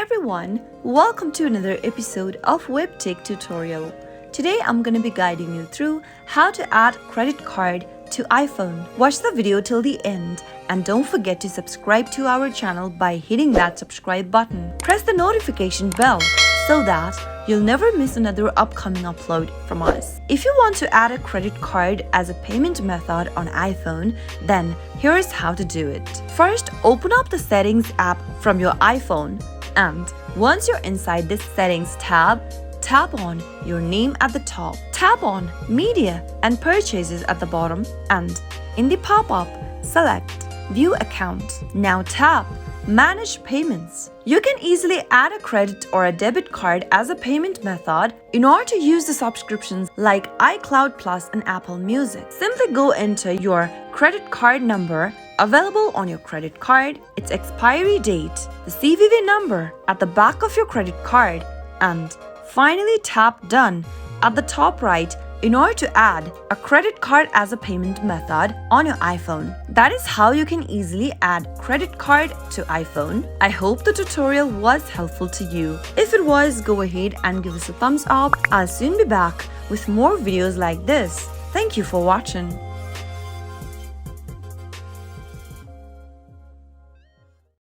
everyone, welcome to another episode of Webtech Tutorial. Today I'm going to be guiding you through how to add credit card to iPhone. Watch the video till the end and don't forget to subscribe to our channel by hitting that subscribe button. Press the notification bell so that you'll never miss another upcoming upload from us. If you want to add a credit card as a payment method on iPhone, then here's how to do it. First, open up the Settings app from your iPhone, and once you're inside this Settings tab, tap on your name at the top, tap on Media and Purchases at the bottom, and in the pop-up, select View Account. Now tap Manage Payments. You can easily add a credit or a debit card as a payment method in order to use the subscriptions like iCloud Plus and Apple Music. Simply go enter your credit card number available on your credit card, its expiry date, the CVV number at the back of your credit card, and finally tap Done at the top right in order to add a credit card as a payment method on your iPhone. That is how you can easily add credit card to iPhone. I hope the tutorial was helpful to you. If it was, go ahead and give us a thumbs up. I'll soon be back with more videos like this. Thank you for watching.